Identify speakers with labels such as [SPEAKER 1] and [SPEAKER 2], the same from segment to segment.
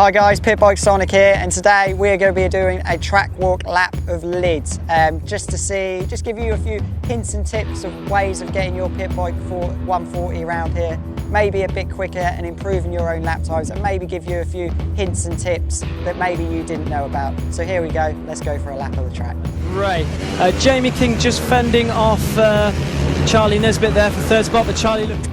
[SPEAKER 1] Hi guys, Pitbikesonic here, and today we're going to be doing a track walk lap of Lydd, just give you a few hints and tips of ways of getting your pit bike for 140 around here, maybe a bit quicker and improving your own lap times, and maybe give you a few hints and tips that maybe you didn't know about. So here we go, let's go for a lap of the track.
[SPEAKER 2] Right, Jamie King just fending off Charlie Nesbitt there for third spot, but Charlie looked...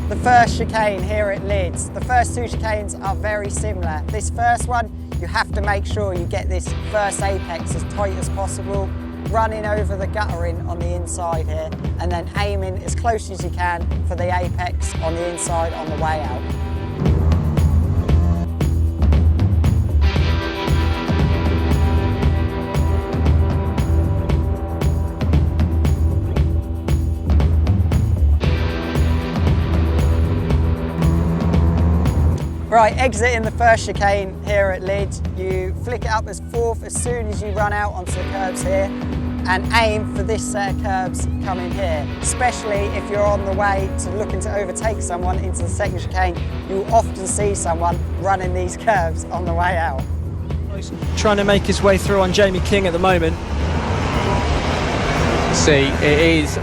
[SPEAKER 1] The first chicane here at Lydd. The first two chicanes are very similar. This first one, you have to make sure you get this first apex as tight as possible, running over the guttering on the inside here, and then aiming as close as you can for the apex on the inside on the way out. Right, exiting the first chicane here at Lydd, you flick it up as fourth as soon as you run out onto the curbs here and aim for this set of curbs coming here. Especially if you're on the way to looking to overtake someone into the second chicane, you often see someone running these curbs on the way out.
[SPEAKER 2] He's trying to make his way through on Jamie King at the moment.
[SPEAKER 3] See, it is.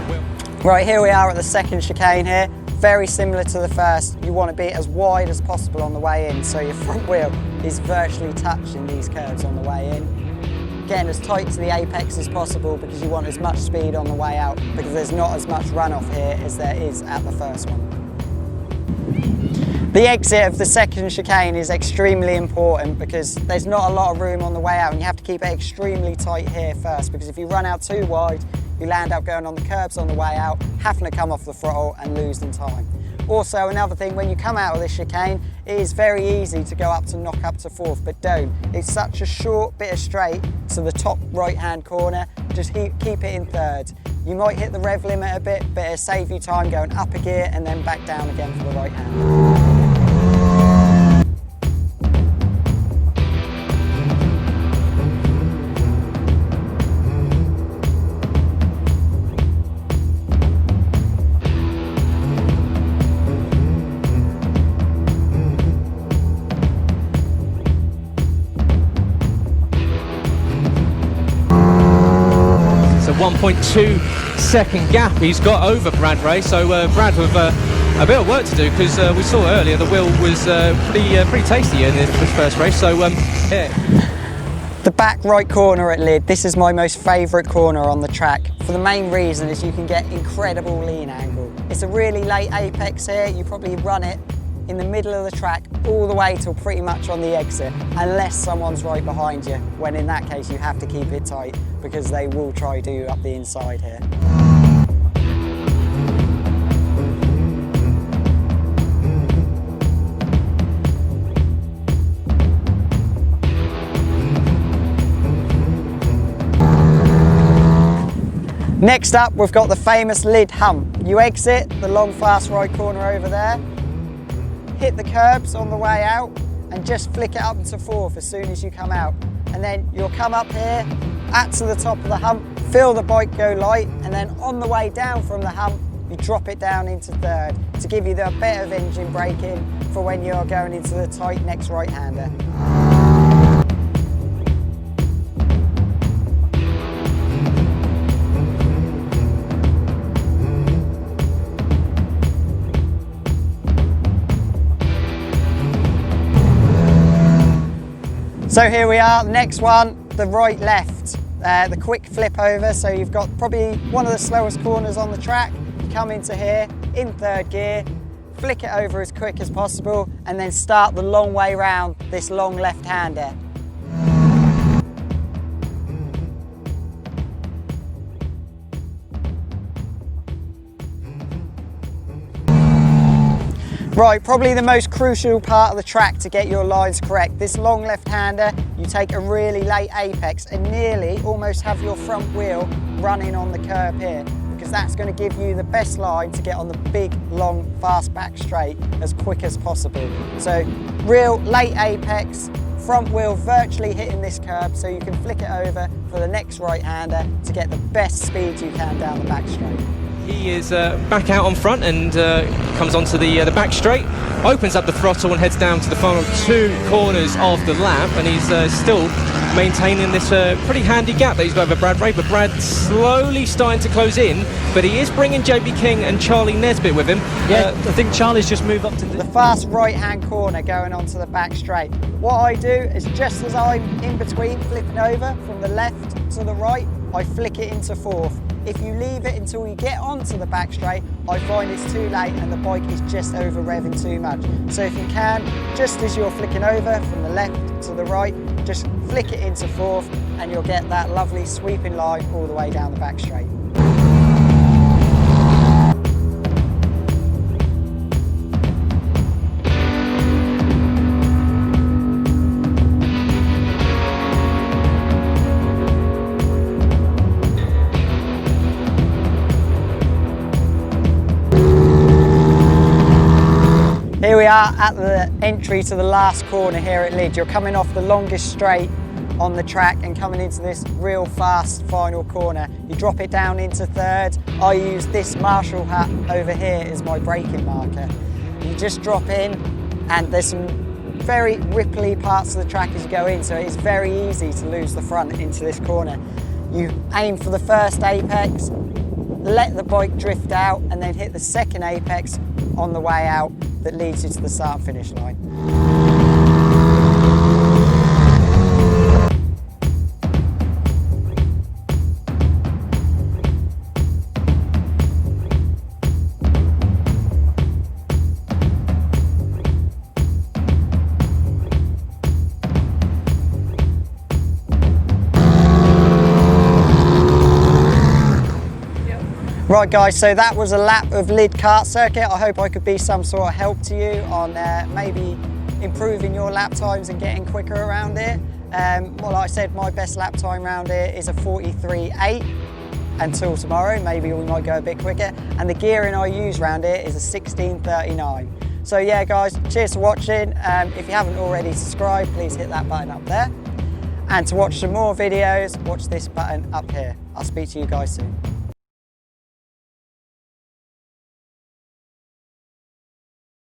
[SPEAKER 1] Right, here we are at the second chicane here. Very similar to the first, you want to be as wide as possible on the way in, so your front wheel is virtually touching these curves on the way in. Getting as tight to the apex as possible because you want as much speed on the way out, because there's not as much runoff here as there is at the first one. The exit of the second chicane is extremely important because there's not a lot of room on the way out, and you have to keep it extremely tight here first, because if you run out too wide, you land up going on the curbs on the way out, having to come off the throttle and losing time. Also, another thing, when you come out of this chicane, it is very easy to go up to knock up to fourth, but don't. It's such a short bit of straight to the top right-hand corner, just keep it in third. You might hit the rev limit a bit, but it'll save you time going up a gear and then back down again for the right hand.
[SPEAKER 3] It's a 1.2 second gap he's got over Brad Ray, so Brad with a bit of work to do, because we saw earlier the wheel was pretty tasty in this first race, so yeah.
[SPEAKER 1] The back right corner at Lydd, this is my most favourite corner on the track, for the main reason is you can get incredible lean angle. It's a really late apex here, you probably run it in the middle of the track all the way till pretty much on the exit, unless someone's right behind you, when in that case you have to keep it tight because they will try to do you up the inside here. Next up, we've got the famous Lydd hump. You exit the long fast right corner over there, hit the curbs on the way out and just flick it up into fourth as soon as you come out. And then you'll come up here, to the top of the hump, feel the bike go light, and then on the way down from the hump, you drop it down into third to give you the bit of engine braking for when you're going into the tight next right-hander. So here we are, next one, the right-left, the quick flip over. So you've got probably one of the slowest corners on the track. You come into here, in third gear, flick it over as quick as possible, and then start the long way round this long left-hander. Right, probably the most crucial part of the track to get your lines correct. This long left-hander, you take a really late apex and nearly almost have your front wheel running on the curb here, because that's going to give you the best line to get on the big, long, fast back straight as quick as possible. So, real late apex, front wheel virtually hitting this curb so you can flick it over for the next right-hander to get the best speed you can down the back straight.
[SPEAKER 3] He is back out on front and comes onto the back straight, opens up the throttle and heads down to the final 2 corners of the lap, and he's still maintaining this pretty handy gap that he's got over Brad Ray, but Brad's slowly starting to close in, but he is bringing JB King and Charlie Nesbitt with him.
[SPEAKER 2] Yeah, I think Charlie's just moved up to
[SPEAKER 1] the fast right-hand corner going onto the back straight. What I do is, just as I'm in between flipping over from the left to the right, I flick it into 4th. If you leave it until you get onto the back straight, I find it's too late and the bike is just over revving too much. So if you can, just as you're flicking over from the left to the right, just flick it into 4th and you'll get that lovely sweeping line all the way down the back straight. Here we are at the entry to the last corner here at Lydd. You're coming off the longest straight on the track and coming into this real fast final corner. You drop it down into 3rd. I use this Marshall hut over here as my braking marker. You just drop in and there's some very ripply parts of the track as you go in, so it's very easy to lose the front into this corner. You aim for the first apex, let the bike drift out and then hit the second apex on the way out that leads you to the start and finish line. Right guys, so that was a lap of Lydd kart circuit. I hope I could be some sort of help to you on maybe improving your lap times and getting quicker around here. Well, like I said, my best lap time around here is a 43.8 until tomorrow. Maybe we might go a bit quicker. And the gearing I use around here is a 16.39. So yeah guys, cheers for watching. If you haven't already subscribed, please hit that button up there. And to watch some more videos, watch this button up here. I'll speak to you guys soon.